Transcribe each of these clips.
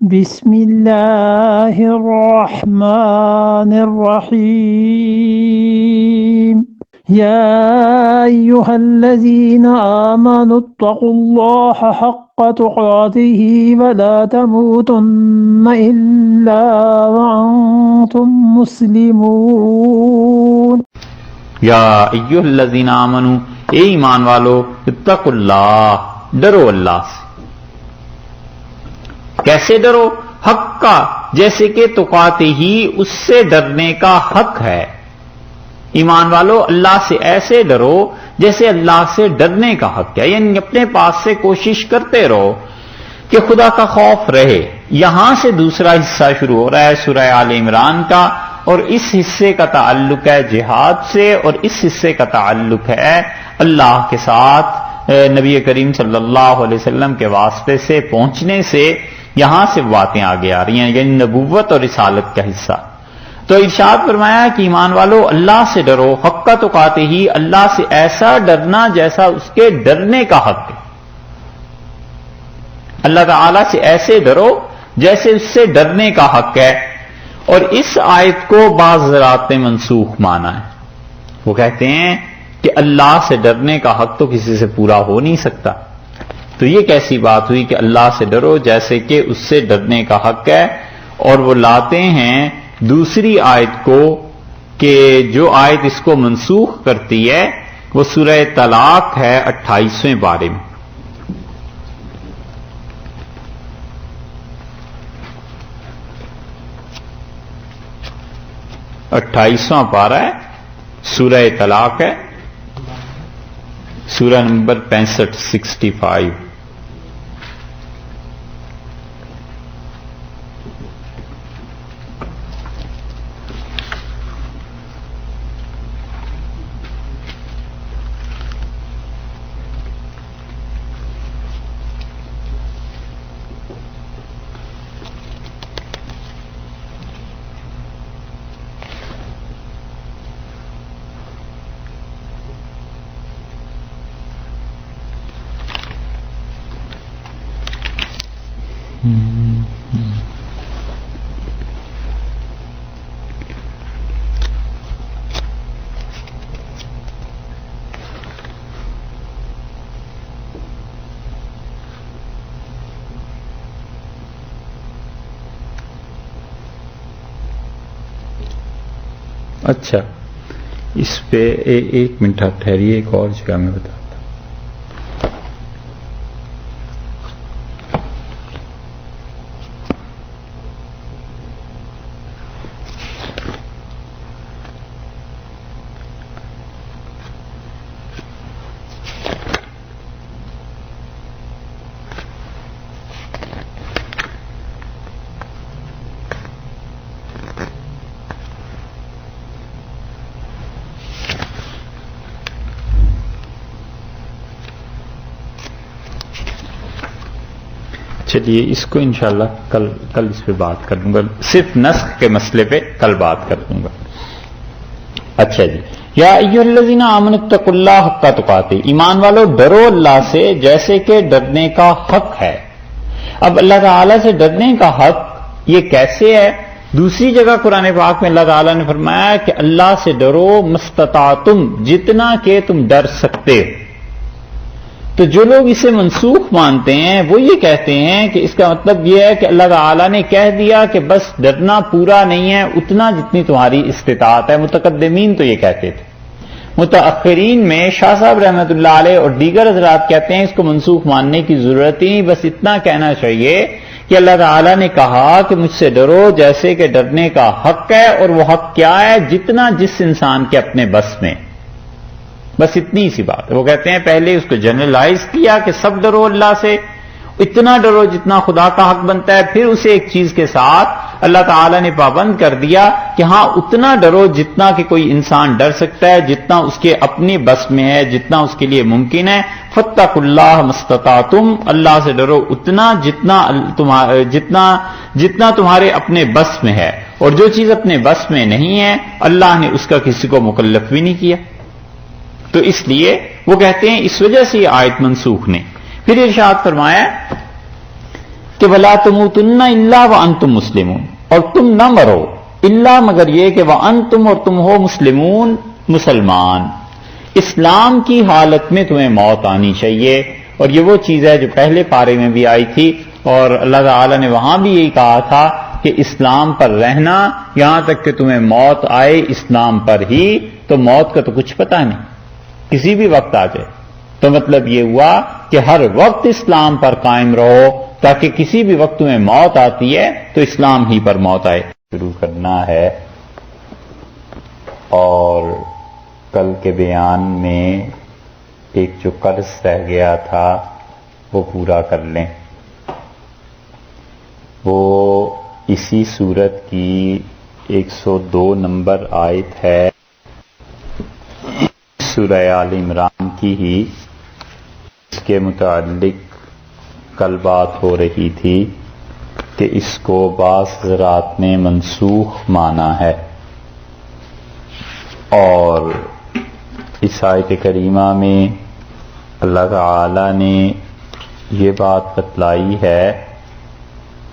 بسم اللہ الرحمن الرحیم یا ایہا الذین آمنوا اتقوا اللہ حق تقاته ولا تموتن الا وانتم مسلمون۔ یا ایھا الذین آمنوا، اے ایمان والو، اتقوا اللہ، ڈرو اللہ سے۔ کیسے ڈرو؟ حق کا، جیسے کہ تقاتے ہی، اس سے ڈرنے کا حق ہے۔ ایمان والو، اللہ سے ایسے ڈرو جیسے اللہ سے ڈرنے کا حق ہے، یعنی اپنے پاس سے کوشش کرتے رہو کہ خدا کا خوف رہے۔ یہاں سے دوسرا حصہ شروع ہو رہا ہے سورہ آل عمران کا، اور اس حصے کا تعلق ہے جہاد سے، اور اس حصے کا تعلق ہے اللہ کے ساتھ نبی کریم صلی اللہ علیہ وسلم کے واسطے سے پہنچنے سے۔ یہاں سے باتیں آگے آ رہی ہیں، یعنی نبوت اور رسالت کا حصہ۔ تو ارشاد فرمایا کہ ایمان والو، اللہ سے ڈرو حق تقاتے ہی، اللہ سے ایسا ڈرنا جیسا اس کے ڈرنے کا حق ہے۔ اللہ تعالی سے ایسے ڈرو جیسے اس سے ڈرنے کا حق ہے۔ اور اس آیت کو بعض حضرات نے منسوخ مانا ہے، وہ کہتے ہیں کہ اللہ سے ڈرنے کا حق تو کسی سے پورا ہو نہیں سکتا، تو یہ کیسی بات ہوئی کہ اللہ سے ڈرو جیسے کہ اس سے ڈرنے کا حق ہے۔ اور وہ لاتے ہیں دوسری آیت کو کہ جو آیت اس کو منسوخ کرتی ہے وہ سورہ طلاق ہے 28ویں پارے میں۔ 28واں پارہ ہے، سورہ طلاق ہے، سورہ نمبر 65 اچھا، اس پہ ایک منٹ ٹھہریے، ایک اور جگہ میں بتاتا ہوں۔ چلیے اس کو انشاءاللہ کل اس پہ بات کر لوں گا، صرف نسخ کے مسئلے پہ کل بات کر لوں گا۔ اچھا جی، یا ایھا الذین آمنوا اتقوا اللہ حق تقاتے، ایمان والو ڈرو اللہ سے جیسے کہ ڈرنے کا حق ہے۔ اب اللہ تعالی سے ڈرنے کا حق یہ کیسے ہے؟ دوسری جگہ قرآن پاک میں اللہ تعالی نے فرمایا کہ اللہ سے ڈرو مستطعتم، جتنا کہ تم ڈر سکتے ہو۔ تو جو لوگ اسے منسوخ مانتے ہیں وہ یہ کہتے ہیں کہ اس کا مطلب یہ ہے کہ اللہ تعالیٰ نے کہہ دیا کہ بس ڈرنا پورا نہیں ہے، اتنا جتنی تمہاری استطاعت ہے۔ متقدمین تو یہ کہتے تھے، متاخرین میں شاہ صاحب رحمۃ اللہ علیہ اور دیگر حضرات کہتے ہیں اس کو منسوخ ماننے کی ضرورت ہی نہیں، بس اتنا کہنا چاہیے کہ اللہ تعالیٰ نے کہا کہ مجھ سے ڈرو جیسے کہ ڈرنے کا حق ہے، اور وہ حق کیا ہے؟ جتنا جس انسان کے اپنے بس میں، بس اتنی سی بات ہے۔ وہ کہتے ہیں پہلے اس کو جنرلائز کیا کہ سب ڈرو اللہ سے، اتنا ڈرو جتنا خدا کا حق بنتا ہے، پھر اسے ایک چیز کے ساتھ اللہ تعالیٰ نے پابند کر دیا کہ ہاں اتنا ڈرو جتنا کہ کوئی انسان ڈر سکتا ہے، جتنا اس کے اپنے بس میں ہے، جتنا اس کے لیے ممکن ہے۔ فاتقوا اللہ ما استطعتم، اللہ سے ڈرو اتنا جتنا تمہارے اپنے بس میں ہے، اور جو چیز اپنے بس میں نہیں ہے اللہ نے اس کا کسی کو مکلف بھی نہیں کیا۔ تو اس لیے وہ کہتے ہیں اس وجہ سے یہ آیت منسوخ نہیں۔ پھر ارشاد فرمایا کہ وَلَا تَمُوتُنَّ إِلَّا وَأَنْتُمْ مُسْلِمُونَ، اور تم نہ مرو الا مگر یہ کہ وَأَنْتُمْ، اور تم ہو مسلمون مسلمان، اسلام کی حالت میں تمہیں موت آنی چاہیے۔ اور یہ وہ چیز ہے جو پہلے پارے میں بھی آئی تھی، اور اللہ تعالیٰ نے وہاں بھی یہی کہا تھا کہ اسلام پر رہنا یہاں تک کہ تمہیں موت آئے اسلام پر ہی۔ تو موت کا تو کچھ پتہ نہیں، کسی بھی وقت آ جائے۔ تو مطلب یہ ہوا کہ ہر وقت اسلام پر قائم رہو تاکہ کسی بھی وقت تمہیں موت آتی ہے تو اسلام ہی پر موت آئے۔ شروع کرنا ہے، اور کل کے بیان میں ایک جو قرض رہ گیا تھا وہ پورا کر لیں۔ وہ اسی سورت کی 102 نمبر آیت ہے، سورہ آل عمران کی ہی، اس کے متعلق کل بات ہو رہی تھی کہ اس کو بعض حضرات نے منسوخ مانا ہے، اور اس آیت کریمہ میں اللہ تعالی نے یہ بات بتلائی ہے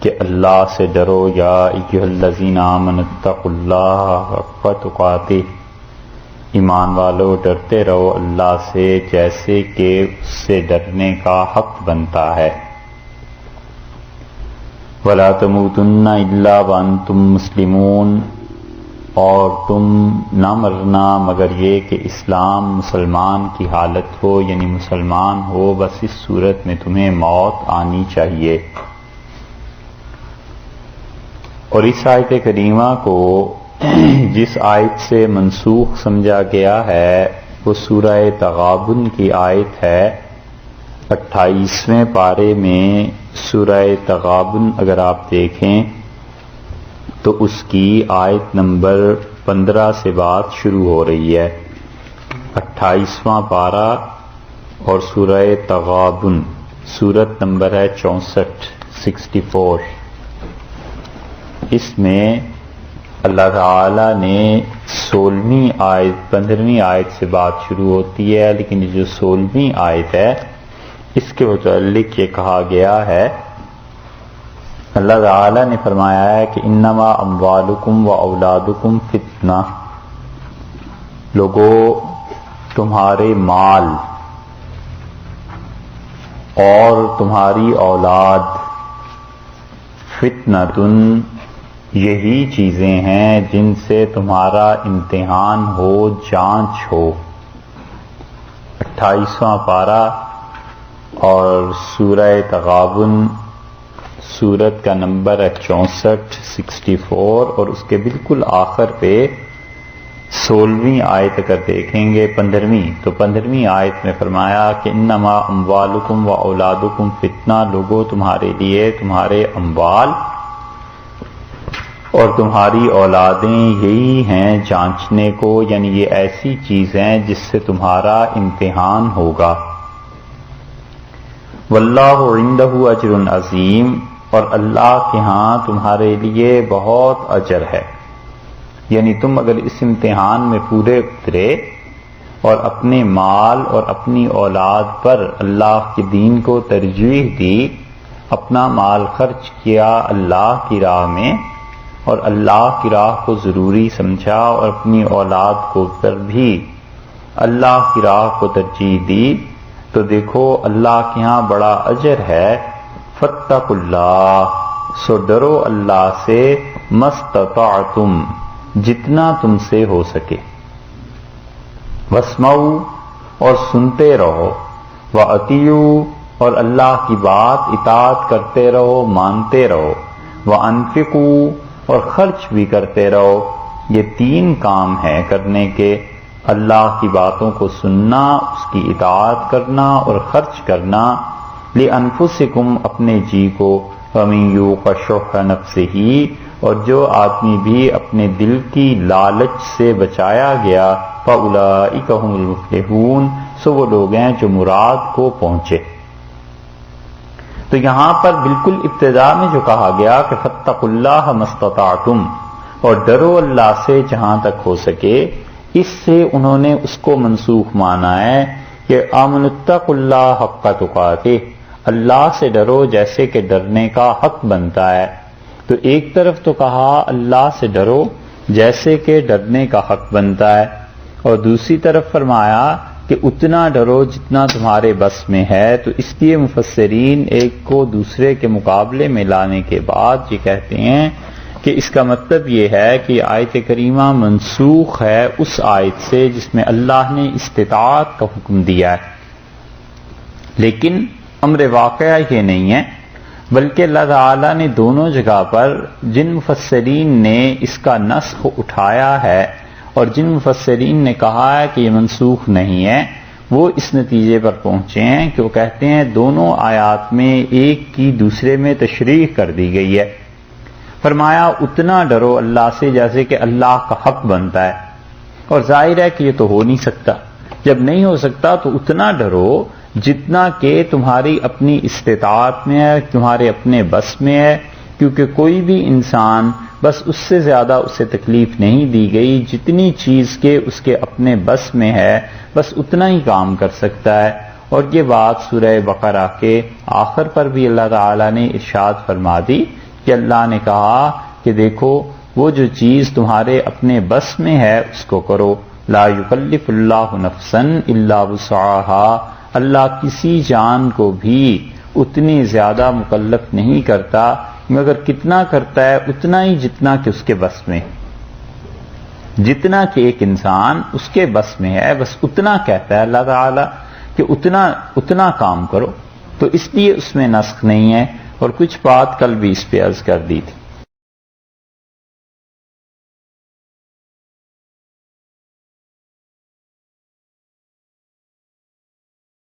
کہ اللہ سے ڈرو، یا ایھا الذین آمنوا اتقوا اللہ حق تقاتہ، ایمان والو ڈرتے رہو اللہ سے جیسے کہ اس سے ڈرنے کا حق بنتا ہے۔ وَلَا تَمُوتُنَّ إِلَّا وَأَنْتُمْ مُسْلِمُونَ، اور تم نہ مرنا مگر یہ کہ اسلام مسلمان کی حالت ہو، یعنی مسلمان ہو، بس اس صورت میں تمہیں موت آنی چاہیے۔ اور اس آیت کریمہ کو جس آیت سے منسوخ سمجھا گیا ہے وہ سورہ تغابن کی آیت ہے، 28ویں پارے میں سورہ تغابن اگر آپ دیکھیں تو اس کی آیت نمبر 15 سے بات شروع ہو رہی ہے۔ 28واں پارہ اور سورہ تغابن، سورت نمبر ہے 64۔ اس میں اللہ تعالی نے 16ویں آیت 15ویں آیت سے بات شروع ہوتی ہے، لیکن یہ جو 16ویں آیت ہے اس کے متعلق یہ کہا گیا ہے، اللہ تعالی نے فرمایا ہے کہ انما اموالکم و اولادکم فتنہ، لوگو تمہارے مال اور تمہاری اولاد فتنۃ، یہی چیزیں ہیں جن سے تمہارا امتحان ہو، جانچ ہو۔ 28واں پارہ اور سورہ تغابن، سورت کا نمبر ہے 64 اور اس کے بالکل آخر پہ 16ویں آیت اگر دیکھیں گے 15ویں، تو 15ویں آیت میں فرمایا کہ انما اموالکم و اولادکم فتنہ، لوگوں تمہارے لیے تمہارے اموال اور تمہاری اولادیں یہی ہیں جانچنے کو، یعنی یہ ایسی چیز ہیں جس سے تمہارا امتحان ہوگا۔ واللہ عندہ اجر عظیم، اور اللہ کے ہاں تمہارے لیے بہت اجر ہے۔ یعنی تم اگر اس امتحان میں پورے اترے اور اپنے مال اور اپنی اولاد پر اللہ کے دین کو ترجیح دی، اپنا مال خرچ کیا اللہ کی راہ میں اور اللہ کی راہ کو ضروری سمجھا، اور اپنی اولاد کو پر بھی اللہ کی راہ کو ترجیح دی، تو دیکھو اللہ کے ہاں بڑا اجر ہے۔ فاتقوا اللہ، سو ڈرو اللہ سے، مستطعتم، جتنا تم سے ہو سکے، واسمعوا، اور سنتے رہو، واطیعوا، اور اللہ کی بات اطاعت کرتے رہو، مانتے رہو، وانفقوا، اور خرچ بھی کرتے رہو۔ یہ 3 کام ہیں کرنے کے، اللہ کی باتوں کو سننا، اس کی اطاعت کرنا اور خرچ کرنا۔ لِأَنفُسِكُمْ، اپنے جی کو، وَمَن یُوقَ شُحَّ نَفْسِهِ، اور جو آدمی بھی اپنے دل کی لالچ سے بچایا گیا، فَأُولَئِكَ هُمُ الْمُفْلِحُونَ، سو وہ لوگ ہیں جو مراد کو پہنچے۔ تو یہاں پر بالکل ابتدا میں جو کہا گیا کہ فاتقوا اللہ ما استطعتم، اور ڈرو اللہ سے جہاں تک ہو سکے، اس سے انہوں نے اس کو منسوخ مانا ہے کہ آمنوا اتقوا اللہ حق تقاتہ، اللہ سے ڈرو جیسے کہ ڈرنے کا حق بنتا ہے. تو ایک طرف تو کہا اللہ سے ڈرو جیسے کہ ڈرنے کا حق بنتا ہے، اور دوسری طرف فرمایا کہ اتنا ڈرو جتنا تمہارے بس میں ہے. تو اس لیے مفسرین ایک کو دوسرے کے مقابلے میں لانے کے بعد یہ کہتے ہیں کہ اس کا مطلب یہ ہے کہ آیت کریمہ منسوخ ہے اس آیت سے جس میں اللہ نے استطاعت کا حکم دیا ہے. لیکن امر واقعہ یہ نہیں ہے، بلکہ اللہ تعالیٰ نے دونوں جگہ پر جن مفسرین نے اس کا نسخ اٹھایا ہے اور جن مفسرین نے کہا ہے کہ یہ منسوخ نہیں ہے، وہ اس نتیجے پر پہنچے ہیں کہ وہ کہتے ہیں دونوں آیات میں ایک کی دوسرے میں تشریح کر دی گئی ہے. فرمایا اتنا ڈرو اللہ سے جیسے کہ اللہ کا حق بنتا ہے، اور ظاہر ہے کہ یہ تو ہو نہیں سکتا. جب نہیں ہو سکتا تو اتنا ڈرو جتنا کہ تمہاری اپنی استطاعت میں ہے، تمہارے اپنے بس میں ہے، کیونکہ کوئی بھی انسان بس اس سے زیادہ اسے تکلیف نہیں دی گئی. جتنی چیز کے اس کے اپنے بس میں ہے بس اتنا ہی کام کر سکتا ہے. اور یہ بات سورہ بقرہ کے آخر پر بھی اللہ تعالیٰ نے ارشاد فرما دی کہ اللہ نے کہا کہ دیکھو وہ جو چیز تمہارے اپنے بس میں ہے اس کو کرو. لا یکلف اللہ نفسا الا وسعها، اللہ کسی جان کو بھی اتنی زیادہ مکلف نہیں کرتا مگر کتنا کرتا ہے اتنا ہی جتنا کہ اس کے بس میں، جتنا کہ ایک انسان اس کے بس میں ہے بس اتنا کہتا ہے اللہ تعالیٰ کہ اتنا کام کرو. تو اس لیے اس میں نسخ نہیں ہے. اور کچھ بات کل بھی اس پہ عرض کر دی تھی.